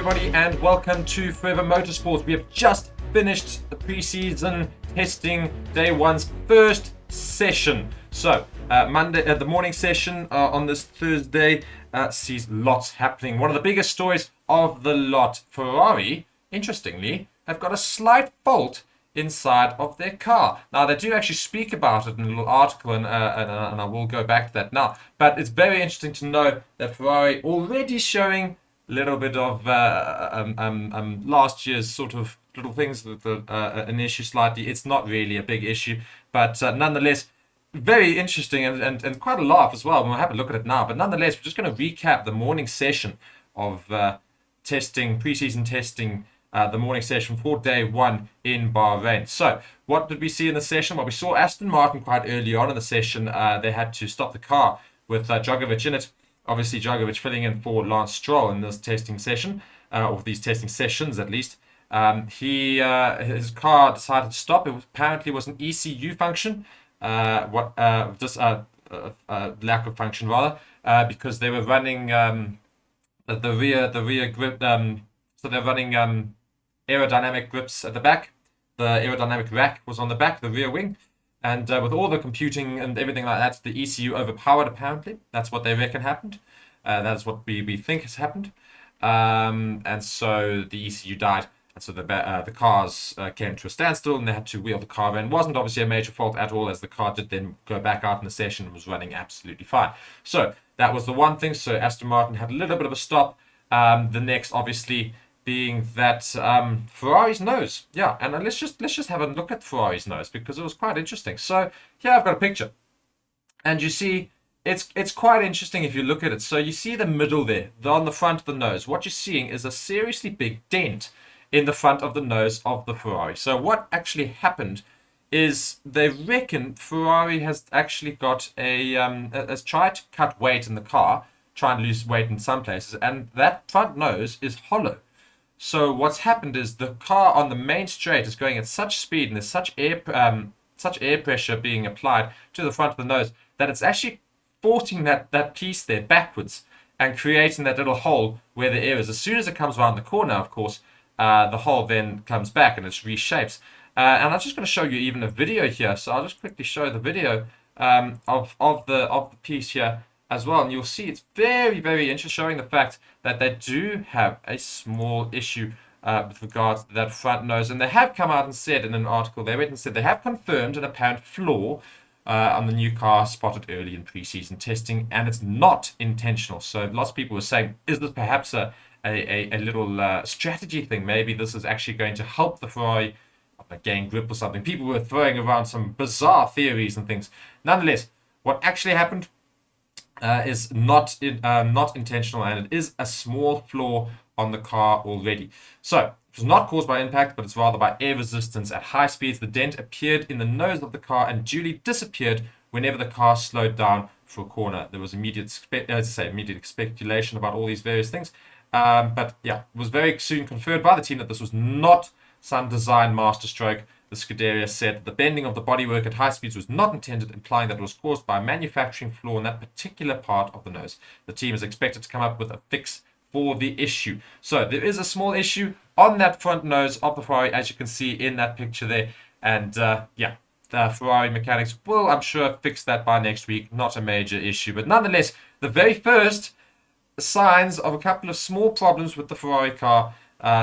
everybody, and welcome to Forever Motorsports. We have just finished the pre-season testing day one's first session. So Monday, the morning session on this Thursday sees lots happening. One of the biggest stories of the lot: Ferrari, interestingly, have got a slight fault inside of their car. Now, they do actually speak about it in a little article, and I will go back to that now. But it's very interesting to know that Ferrari already showing a little bit of last year's sort of little things with an issue slightly. It's not really a big issue, but nonetheless, very interesting and quite a laugh as well. We'll have a look at it now. But nonetheless, we're just going to recap the morning session of testing, pre-season testing, the morning session for day one in Bahrain. So, what did we see in the session? Well, we saw Aston Martin quite early on in the session. They had to stop the car with Djokovic in it. Obviously, Djokovic filling in for Lance Stroll in this testing session, or these testing sessions at least. His car decided to stop. It apparently was an ECU function, lack of function rather, because they were running the rear grip. So they're running aerodynamic grips at the back. The aerodynamic rack was on the back, the rear wing. And with all the computing and everything like that, the ECU overpowered, apparently. That's what they reckon happened. That's what we think has happened. And so the ECU died. And so the cars came to a standstill and they had to wheel the car in. It wasn't obviously a major fault at all, as the car did then go back out in the session and was running absolutely fine. So that was the one thing. So Aston Martin had a little bit of a stop. The next, obviously, being that Ferrari's nose. Yeah, and let's just have a look at Ferrari's nose, because it was quite interesting. So here I've got a picture, and you see it's quite interesting if you look at it. So you see the middle there, on the front of the nose. What you're seeing is a seriously big dent in the front of the nose of the Ferrari. So what actually happened is they reckon Ferrari has actually got has tried to cut weight in the car, trying to lose weight in some places, and that front nose is hollow. So what's happened is the car on the main straight is going at such speed, and there's such air pressure being applied to the front of the nose that it's actually forcing that piece there backwards and creating that little hole where the air is. As soon as it comes around the corner, of course, the hole then comes back and it's reshapes. And I'm just going to show you even a video here. So I'll just quickly show the video of the piece here as well, and you'll see it's very, very interesting, showing the fact that they do have a small issue with regards to that front nose. And they have come out and said in an article, they went and said they have confirmed an apparent flaw on the new car spotted early in pre-season testing, and it's not intentional. So lots of people were saying, is this perhaps a little strategy thing? Maybe this is actually going to help the Ferrari gain grip or something. People were throwing around some bizarre theories and things. Nonetheless, what actually happened is not intentional, and it is a small flaw on the car already. So it was not caused by impact, but it's rather by air resistance at high speeds. The dent appeared in the nose of the car and duly disappeared whenever the car slowed down for a corner. There was immediate speculation about all these various things, but yeah, it was very soon confirmed by the team that this was not some design masterstroke. The Scuderia said the bending of the bodywork at high speeds was not intended, implying that it was caused by a manufacturing flaw in that particular part of the nose. The team is expected to come up with a fix for the issue. So there is a small issue on that front nose of the Ferrari, as you can see in that picture there. And the Ferrari mechanics will, I'm sure, fix that by next week. Not a major issue. But nonetheless, the very first signs of a couple of small problems with the Ferrari car.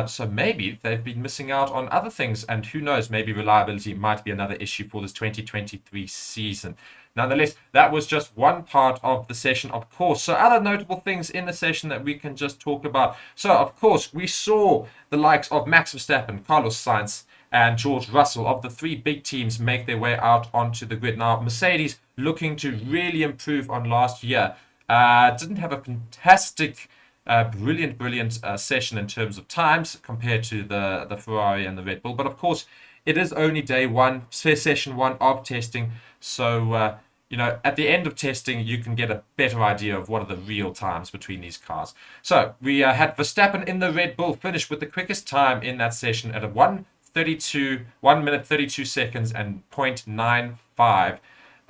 So maybe they've been missing out on other things, and who knows, maybe reliability might be another issue for this 2023 season. Nonetheless, that was just one part of the session, of course. So other notable things in the session that we can just talk about. So, of course, we saw the likes of Max Verstappen, Carlos Sainz, and George Russell of the three big teams make their way out onto the grid. Now, Mercedes looking to really improve on last year. Didn't have a fantastic brilliant session in terms of times compared to the Ferrari and the Red Bull, but of course it is only day one, session one of testing, so at the end of testing you can get a better idea of what are the real times between these cars. So we had Verstappen in the Red Bull finish with the quickest time in that session at a 1 minute 32 seconds and 0.95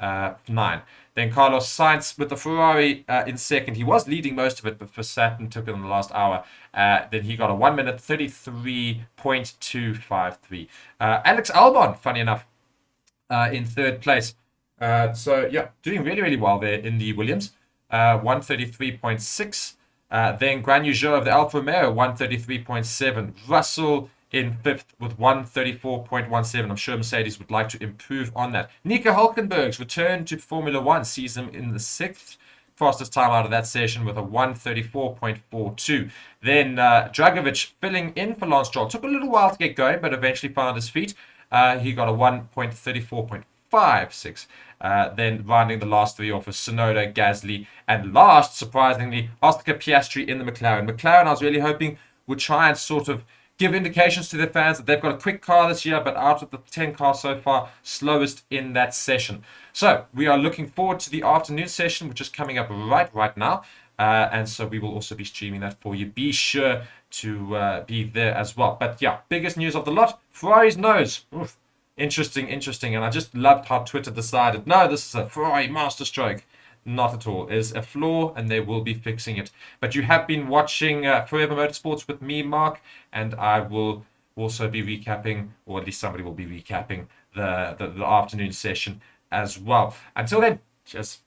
9. Then Carlos Sainz with the Ferrari in second. He was leading most of it, but Verstappen took it in the last hour. Then he got a 1 minute 33.253. Alex Albon, funny enough, in third place. So yeah, doing really, really well there in the Williams. 133.6. Then Guan Yu Zhou of the Alfa Romeo, 133.7. Russell in fifth with 134.17. I'm sure Mercedes would like to improve on that. Nico Hulkenberg's return to Formula One sees him in the sixth fastest time out of that session with a 134.42. Then Dragovic filling in for Lance Stroll. Took a little while to get going, but eventually found his feet. He got a 1.34.56. Then rounding the last three off with Tsunoda, Gasly, and last, surprisingly, Oscar Piastri in the McLaren. McLaren, I was really hoping, would try and sort of give indications to their fans that they've got a quick car this year, but out of the 10 cars so far, slowest in that session. So we are looking forward to the afternoon session, which is coming up right now. And so we will also be streaming that for you. Be sure to be there as well. But yeah, biggest news of the lot, Ferrari's nose. Oof. Interesting. And I just loved how Twitter decided, no, this is a Ferrari masterstroke. Not at all. It's a flaw, and they will be fixing it. But you have been watching Forever Motorsports with me, Mark, and I will also be recapping, or at least somebody will be recapping the afternoon session as well. Until then, cheers.